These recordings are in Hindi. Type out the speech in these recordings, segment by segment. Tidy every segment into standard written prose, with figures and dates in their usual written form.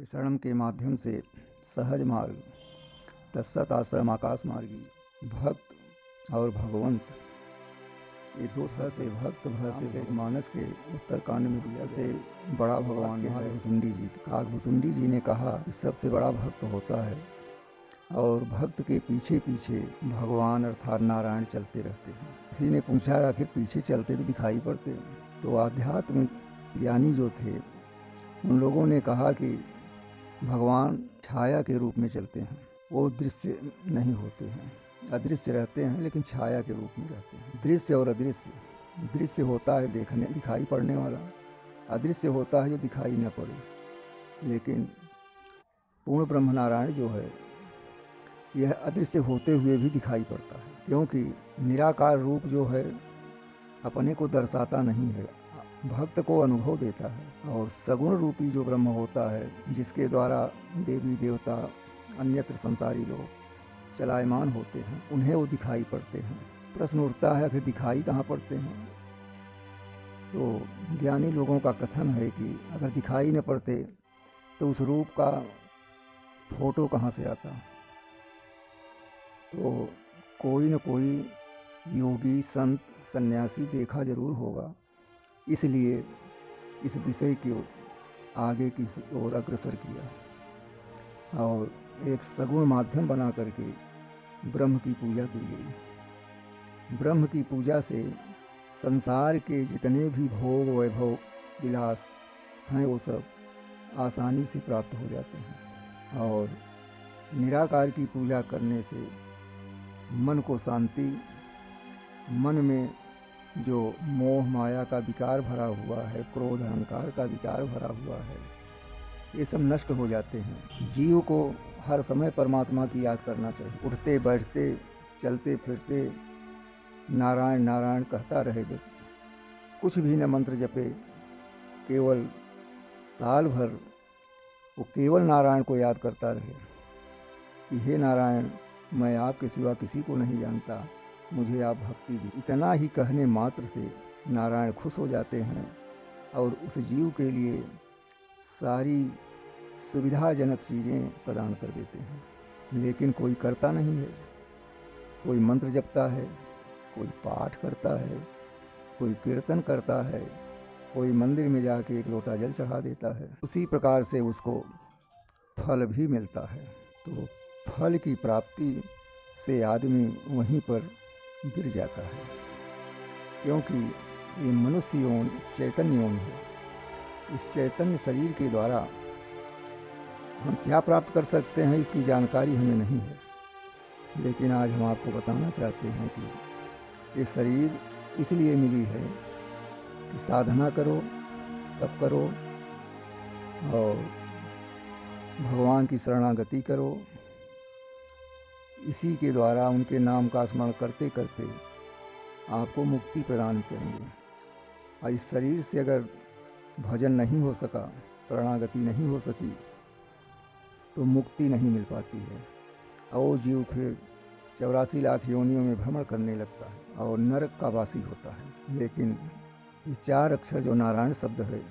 शरणम के माध्यम से सहज मार्ग, तत्सत आश्रम आकाश मार्गी, भक्त और भगवंत, ये दो स से भक्त भ से मानस के उत्तरकांड में दिया से बड़ा भगवान है भुसुंडी जी। काकभुसुंडी जी ने कहा कि सबसे बड़ा भक्त होता है और भक्त के पीछे पीछे भगवान अर्थात नारायण चलते रहते हैं। किसी ने पूछा आखिर पीछे चलते तो दिखाई पड़ते, तो आध्यात्म ज्ञानी जो थे उन लोगों ने कहा कि भगवान छाया के रूप में चलते हैं, वो दृश्य नहीं होते हैं, अदृश्य रहते हैं लेकिन छाया के रूप में रहते हैं। दृश्य और अदृश्य, दृश्य होता है देखने दिखाई पड़ने वाला, अदृश्य होता है जो दिखाई न पड़े। लेकिन पूर्ण ब्रह्म नारायण जो है यह अदृश्य होते हुए भी दिखाई पड़ता है, क्योंकि निराकार रूप जो है अपने को दर्शाता नहीं है, भक्त को अनुभव देता है। और सगुण रूपी जो ब्रह्म होता है जिसके द्वारा देवी देवता अन्यत्र संसारी लोग चलायमान होते हैं उन्हें वो दिखाई पड़ते हैं। प्रश्न उठता है फिर दिखाई कहाँ पड़ते हैं? तो ज्ञानी लोगों का कथन है कि अगर दिखाई न पड़ते तो उस रूप का फोटो कहाँ से आता? तो कोई न कोई योगी संत सन्यासी देखा जरूर होगा, इसलिए इस विषय को आगे की ओर अग्रसर किया और एक सगुण माध्यम बना करके ब्रह्म की पूजा की गई। ब्रह्म की पूजा से संसार के जितने भी भोग वैभव विलास हैं वो सब आसानी से प्राप्त हो जाते हैं। और निराकार की पूजा करने से मन को शांति, मन में जो मोह माया का विकार भरा हुआ है, क्रोध अहंकार का विकार भरा हुआ है, ये सब नष्ट हो जाते हैं। जीव को हर समय परमात्मा की याद करना चाहिए। उठते बैठते चलते फिरते नारायण नारायण कहता रहे व्यक्ति, कुछ भी न मंत्र जपे, केवल साल भर वो केवल नारायण को याद करता रहे कि हे नारायण, मैं आपके सिवा किसी को नहीं जानता, मुझे आप भक्ति दी। इतना ही कहने मात्र से नारायण खुश हो जाते हैं और उस जीव के लिए सारी सुविधाजनक चीज़ें प्रदान कर देते हैं। लेकिन कोई करता नहीं है, कोई मंत्र जपता है, कोई पाठ करता है, कोई कीर्तन करता है, कोई मंदिर में जाके एक लोटा जल चढ़ा देता है, उसी प्रकार से उसको फल भी मिलता है। तो फल की प्राप्ति से आदमी वहीं पर गिर जाता है, क्योंकि ये मनुष्य यौन चैतन्य यौन है। इस चैतन्य शरीर के द्वारा हम क्या प्राप्त कर सकते हैं इसकी जानकारी हमें नहीं है, लेकिन आज हम आपको बताना चाहते हैं कि ये शरीर इसलिए मिली है कि साधना करो, तप करो और भगवान की शरणागति करो। इसी के द्वारा उनके नाम का स्मरण करते करते आपको मुक्ति प्रदान करेंगे। और इस शरीर से अगर भजन नहीं हो सका, शरणागति नहीं हो सकी, तो मुक्ति नहीं मिल पाती है और जीव फिर 84 लाख योनियों में भ्रमण करने लगता है और नरक का वासी होता है। लेकिन ये 4 अक्षर जो नारायण शब्द है,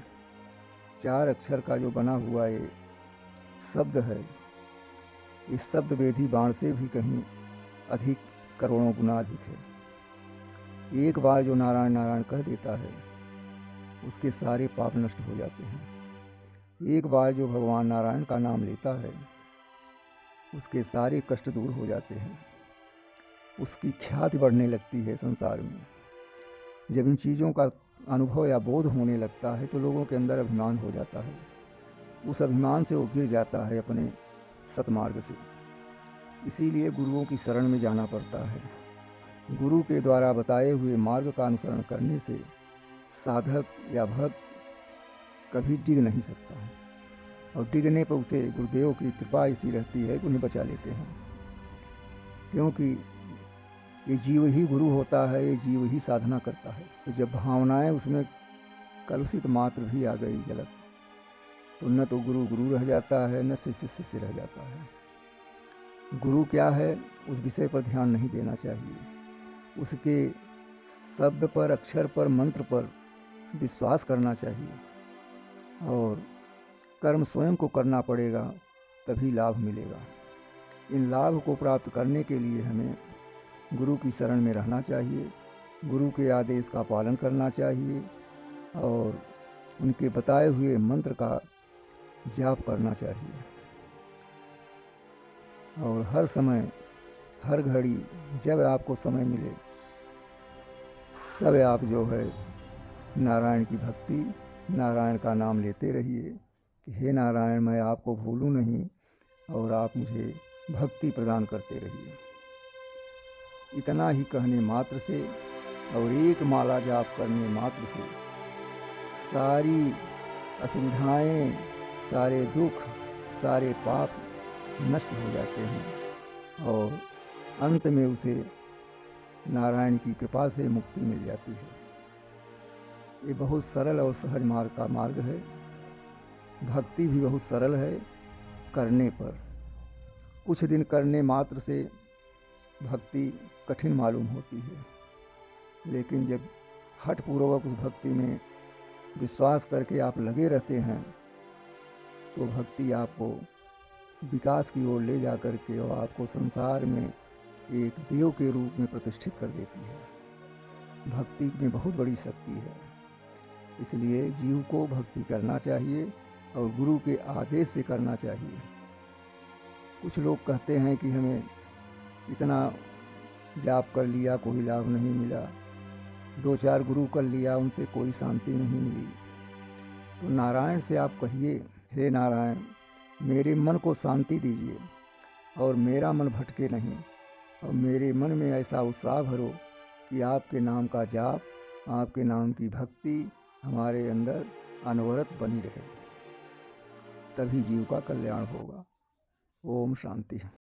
4 अक्षर का जो बना हुआ ये शब्द है, इस शब्द वेदी बाण से भी कहीं अधिक, करोड़ों गुना अधिक है। एक बार जो नारायण नारायण कह देता है उसके सारे पाप नष्ट हो जाते हैं। एक बार जो भगवान नारायण का नाम लेता है उसके सारे कष्ट दूर हो जाते हैं, उसकी ख्याति बढ़ने लगती है संसार में। जब इन चीज़ों का अनुभव या बोध होने लगता है तो लोगों के अंदर अभिमान हो जाता है, उस अभिमान से वो गिर जाता है अपने सतमार्ग से। इसीलिए गुरुओं की शरण में जाना पड़ता है। गुरु के द्वारा बताए हुए मार्ग का अनुसरण करने से साधक या भक्त कभी डिग नहीं सकता, और डिगने पर उसे गुरुदेव की कृपा ऐसी रहती है कि उन्हें बचा लेते हैं, क्योंकि ये जीव ही गुरु होता है, ये जीव ही साधना करता है। तो जब भावनाएं उसमें कलुषित मात्र भी आ गई गलत, तो न तो गुरु गुरु रह जाता है, न शिष्य शिष्य रह जाता है। गुरु क्या है उस विषय पर ध्यान नहीं देना चाहिए, उसके शब्द पर, अक्षर पर, मंत्र पर विश्वास करना चाहिए और कर्म स्वयं को करना पड़ेगा, तभी लाभ मिलेगा। इन लाभ को प्राप्त करने के लिए हमें गुरु की शरण में रहना चाहिए, गुरु के आदेश का पालन करना चाहिए और उनके बताए हुए मंत्र का जाप करना चाहिए। और हर समय, हर घड़ी जब आपको समय मिले तब आप जो है नारायण की भक्ति, नारायण का नाम लेते रहिए कि हे नारायण, मैं आपको भूलूं नहीं और आप मुझे भक्ति प्रदान करते रहिए। इतना ही कहने मात्र से और एक माला जाप करने मात्र से सारी असुविधाएं, सारे दुख, सारे पाप नष्ट हो जाते हैं और अंत में उसे नारायण की कृपा से मुक्ति मिल जाती है। ये बहुत सरल और सहज मार्ग का मार्ग है। भक्ति भी बहुत सरल है करने पर। कुछ दिन करने मात्र से भक्ति कठिन मालूम होती है, लेकिन जब हठपूर्वक उस भक्ति में विश्वास करके आप लगे रहते हैं तो भक्ति आपको विकास की ओर ले जा कर के और आपको संसार में एक देव के रूप में प्रतिष्ठित कर देती है। भक्ति में बहुत बड़ी शक्ति है, इसलिए जीव को भक्ति करना चाहिए और गुरु के आदेश से करना चाहिए। कुछ लोग कहते हैं कि हमें इतना जाप कर लिया, कोई लाभ नहीं मिला, 2-4 गुरु कर लिया, उनसे कोई शांति नहीं मिली। तो नारायण से आप कहिए, हे नारायण, मेरे मन को शांति दीजिए और मेरा मन भटके नहीं और मेरे मन में ऐसा उत्साह भरो कि आपके नाम का जाप, आपके नाम की भक्ति हमारे अंदर अनवरत बनी रहे। तभी जीव का कल्याण होगा। ओम शांति।